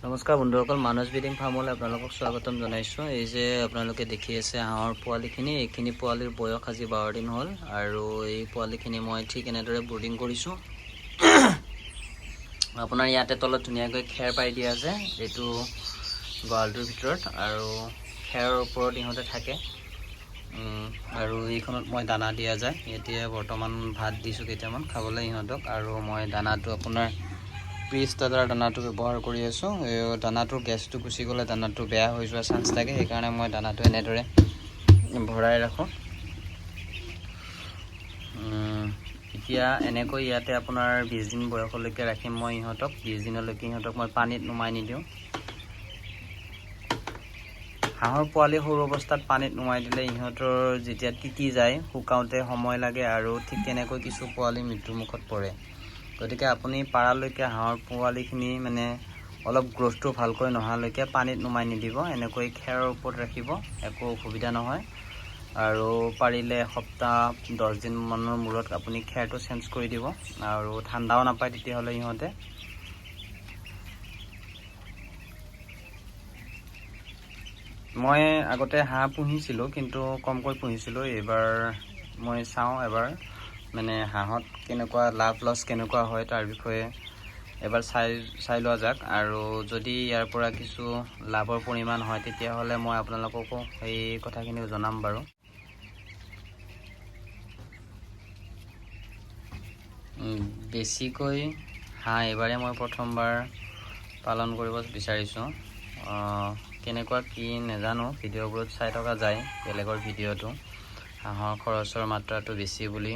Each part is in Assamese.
নমস্কাৰ বন্ধুসকল, মানস ব্ৰিডিং ফাৰ্মলৈ আপোনালোকক স্বাগতম জনাইছোঁ। এই যে আপোনালোকে দেখি আছে হাঁহৰ পোৱালিখিনি, এইখিনি পোৱালিৰ বয়স আজি 12 দিন হ'ল আৰু এই পোৱালিখিনি মই ঠিক এনেদৰে ব্ৰিডিং কৰিছোঁ। আপোনাৰ ইয়াতে তলত ধুনীয়াকৈ খেৰ পাৰি দিয়া আছে, এইটো গঁৰালটোৰ ভিতৰত, আৰু খেৰৰ ওপৰত ইহঁতে থাকে। আৰু এইখনত মই দানা দিয়া যায়। এতিয়া বৰ্তমান ভাত দিছোঁ কেইটামান খাবলৈ ইহঁতক, আৰু মই দানাটো আপোনাৰ পিষ্টাৰ দানাটো ব্যৱহাৰ কৰি আছোঁ। এই দানাটোৰ গেছটো গুচি গ'লে দানাটো বেয়া হৈ যোৱাৰ চান্স থাকে, সেইকাৰণে মই দানাটো এনেদৰে ভৰাই ৰাখোঁ। এতিয়া এনেকৈ ইয়াতে আপোনাৰ 20 দিন বয়সলৈকে ৰাখিম মই ইহঁতক। 20 দিনলৈকে ইহঁতক মই পানীত নুমাই নিদিওঁ। হাঁহৰ পোৱালি সৰু অৱস্থাত পানীত নুমাই দিলে ইহঁতৰ যেতিয়া তিতি যায়, শুকাওঁতে সময় লাগে, আৰু ঠিক তেনেকৈ কিছু পোৱালি মৃত্যুমুখত পৰে। গতিকে আপুনি পাৰালৈকে হাঁহৰ পোৱালিখিনি মানে অলপ গ্ৰ'থটো ভালকৈ নহালৈকে পানীত নুমাই নিদিব। এনেকৈ খেৰৰ ওপৰত ৰাখিব, একো অসুবিধা নহয়। আৰু পাৰিলে এসপ্তাহ 10 দিনমানৰ মূৰত আপুনি খেৰটো চেঞ্জ কৰি দিব, আৰু ঠাণ্ডাও নাপায় তেতিয়াহ'লে ইহঁতে। মই আগতে হাঁহ পুহিছিলোঁ, কিন্তু কমকৈ পুহিছিলোঁ। এইবাৰ মই চাওঁ এবাৰ মানে হাঁহত কেনেকুৱা লাভ লছ কেনেকুৱা হয় তাৰ বিষয়ে এবাৰ চাই লোৱা যাক, আৰু যদি ইয়াৰ পৰা কিছু লাভৰ পৰিমাণ হয় তেতিয়াহ'লে মই আপোনালোককো সেই কথাখিনি জনাম বাৰু। বেছিকৈ হাঁহ এইবাৰে মই প্ৰথমবাৰ পালন কৰিব বিচাৰিছোঁ। কেনেকুৱা কি নাজানো, ভিডিঅ'বোৰত চাই থকা যায় বেলেগৰ ভিডিঅ'টো, হাঁহৰ খৰচৰ মাত্ৰাটো বেছি বুলি,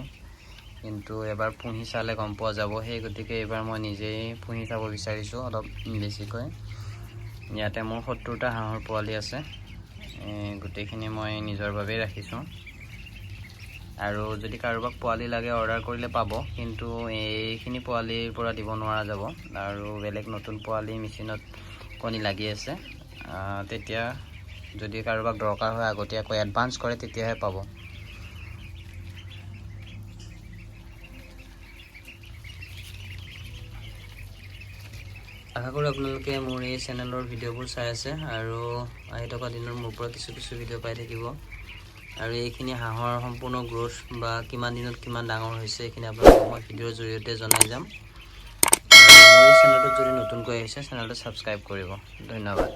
কিন্তু এবাৰ পুহি চালে গম পোৱা যাব। সেই গতিকে এইবাৰ মই নিজেই পুহি চাব বিচাৰিছোঁ অলপ বেছিকৈ। ইয়াতে মোৰ 70টা হাঁহৰ পোৱালি আছে, গোটেইখিনি মই নিজৰ বাবেই ৰাখিছোঁ। আৰু যদি কাৰোবাক পোৱালি লাগে অৰ্ডাৰ কৰিলে পাব, কিন্তু এইখিনি পোৱালিৰ পৰা দিব নোৱাৰা যাব, আৰু বেলেগ নতুন পোৱালি মেচিনত কণী লাগি আছে। তেতিয়া যদি কাৰোবাক দৰকাৰ হয় আগতীয়াকৈ এডভান্স কৰে তেতিয়াহে পাব। আশা কৰোঁ আপোনালোকে মোৰ এই চেনেলৰ ভিডিঅ'বোৰ চাই আছে, আৰু আহি থকা দিনৰ মোৰ পৰা কিছু ভিডিঅ' পাই থাকিব। আৰু এইখিনি হাঁহৰ সম্পূৰ্ণ গ্ৰ'থ বা কিমান দিনত কিমান ডাঙৰ হৈছে এইখিনি আপোনালোকক মই ভিডিঅ'ৰ জৰিয়তে জনাই যাম। মোৰ এই চেনেলটোত যদি নতুনকৈ আহিছে চেনেলটো ছাবস্ক্ৰাইব কৰিব। ধন্যবাদ।